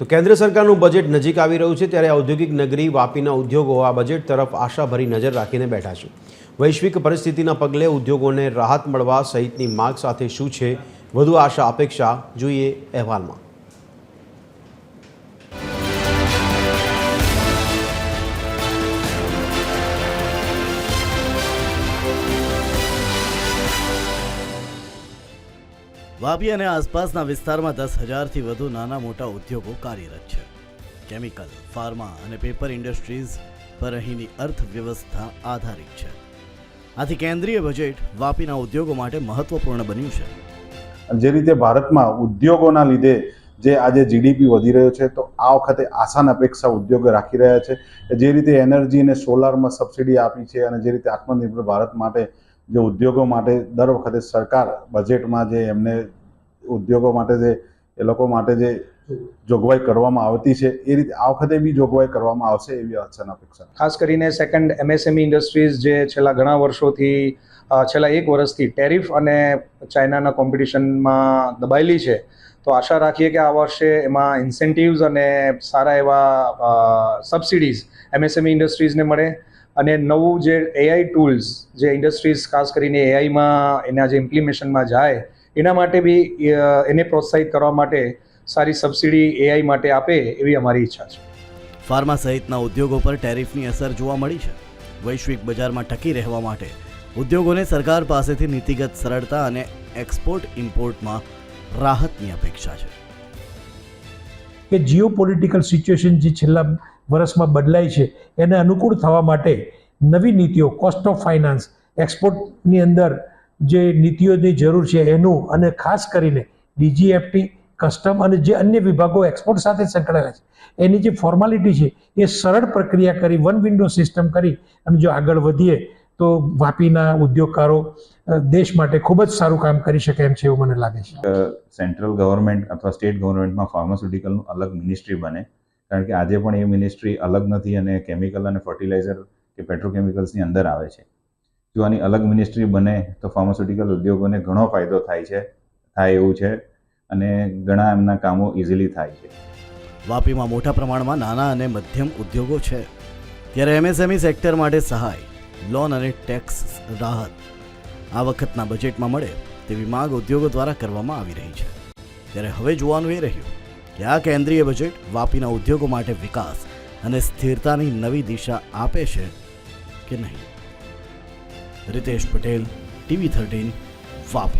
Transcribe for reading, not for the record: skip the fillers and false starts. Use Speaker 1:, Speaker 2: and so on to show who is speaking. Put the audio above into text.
Speaker 1: તો કેન્દ્ર સરકારનું બજેટ નજીક આવી રહ્યું છે ત્યારે ઔદ્યોગિક નગરી વાપીના ઉદ્યોગો આ બજેટ તરફ આશાભરી નજર રાખીને બેઠા છે। વૈશ્વિક પરિસ્થિતિના પગલે ઉદ્યોગોને રાહત મળવા સહિતની માગ સાથે શું છે વધુ આશા અપેક્ષા જોઈએ અહેવાલમાં।
Speaker 2: વાપી અને આસપાસના વિસ્તારમાં 10,000થી વધુ નાના મોટા ઉદ્યોગો કાર્યરત છે। કેમિકલ, ફાર્મા અને પેપર ઇન્ડસ્ટ્રીઝ પર અહીંની અર્થવ્યવસ્થા આધારિત છે। આથી કેન્દ્રીય બજેટ વાપીના ઉદ્યોગો માટે મહત્વપૂર્ણ બન્યું છે।
Speaker 3: જે રીતે ભારતમાં ઉદ્યોગોના લીધે જે આજે જીડીપી વધી રહ્યો છે, તો આ વખતે આસાન અપેક્ષા ઉદ્યોગો રાખી રહ્યા છે। જે રીતે એનર્જી અને સોલારમાં સબસિડી આપી છે અને જે રીતે આત્મનિર્ભર ભારત માટે જે ઉદ્યોગો માટે દર વખતે સરકાર બજેટમાં જે એમને ઉદ્યોગો માટે જે એ લોકો માટે જે જોગવાઈ કરવામાં આવતી છે, એ રીતે આ વખતે બી જોગવાઈ કરવામાં આવશે એવી આશા અપેક્ષા।
Speaker 4: ખાસ કરીને સેકન્ડ એમએસએમઈ ઇન્ડસ્ટ્રીઝ જે છેલ્લા ઘણા વર્ષોથી છેલ્લા 1 વર્ષથી ટેરિફ અને ચાઇનાના કોમ્પિટિશનમાં દબાયેલી છે, તો આશા રાખીએ કે આ વર્ષે એમાં ઇન્સેન્ટિવ્સ અને સારા એવા સબસિડીઝ એમએસએમઈ ઇન્ડસ્ટ્રીઝને મળે અને નવું જે એઆઈ ટૂલ્સ જે ઇન્ડસ્ટ્રીઝ ખાસ કરીને એઆઈમાં એના જે ઇમ્પ્લિમેશનમાં જાય એના માટે બી એને પ્રોત્સાહિત કરવા માટે સારી સબસિડી એઆઈ માટે આપે એવી અમારી ઈચ્છા છે।
Speaker 2: ફાર્મા સહિતના ઉદ્યોગો પર ટેરિફની અસર જોવા મળી છે। વૈશ્વિક બજારમાં ટકી રહેવા માટે ઉદ્યોગોને સરકાર પાસેથી નીતિગત સરળતા અને એક્સપોર્ટ ઇમ્પોર્ટમાં રાહતની અપેક્ષા છે
Speaker 5: કે જીઓ પોલિટિકલ સિચ્યુએશન જે છેલ્લા વર્ષમાં બદલાઈ છે એને અનુકૂળ થવા માટે નવી નીતિઓ, કોસ્ટ ઓફ ફાઇનાન્સ, એક્સપોર્ટની અંદર જે નીતિઓની જરૂર છે એનું, અને ખાસ કરીને ડીજીએફટી, કસ્ટમ અને જે અન્ય વિભાગો એક્સપોર્ટ સાથે સંકળાયેલા છે એની જે ફોર્માલિટી છે એ સરળ પ્રક્રિયા કરી, વન વિન્ડો સિસ્ટમ કરી અને જો આગળ વધીએ તો વાપીના ઉદ્યોગકારો દેશ માટે ખૂબ જ સારું કામ કરી શકે એમ છે એવું મને લાગે છે।
Speaker 3: સેન્ટ્રલ ગવર્મેન્ટ અથવા સ્ટેટ ગવર્મેન્ટમાં ફાર્માસ્યુટિકલનું અલગ મિનિસ્ટ્રી બને, કારણ કે આજે પણ એ મિનિસ્ટ્રી અલગ નથી અને કેમિકલ અને ફર્ટિલાઇઝર કે પેટ્રોકેમિકલ્સની અંદર આવે છે। જો આની અલગ મિનિસ્ટ્રી બને તો ફાર્માસ્યુટિકલ ઉદ્યોગોને ઘણો ફાયદો થાય એવું છે અને ઘણા એમના કામો ઇઝીલી થાય છે।
Speaker 2: વાપીમાં મોટા પ્રમાણમાં નાના અને મધ્યમ ઉદ્યોગો છે, ત્યારે એમએસએમઈ સેક્ટર માટે સહાય, લોન અને ટેક્સ રાહત આ વખતના બજેટમાં મળે તેવી માંગ ઉદ્યોગો દ્વારા કરવામાં આવી રહી છે। ત્યારે હવે જોવાનું એ રહ્યું કે આ કેન્દ્રીય બજેટ વાપીના ઉદ્યોગો માટે વિકાસ અને સ્થિરતાની નવી દિશા આપે છે કે નહીં। रितेश पटेल, TV13, वापी।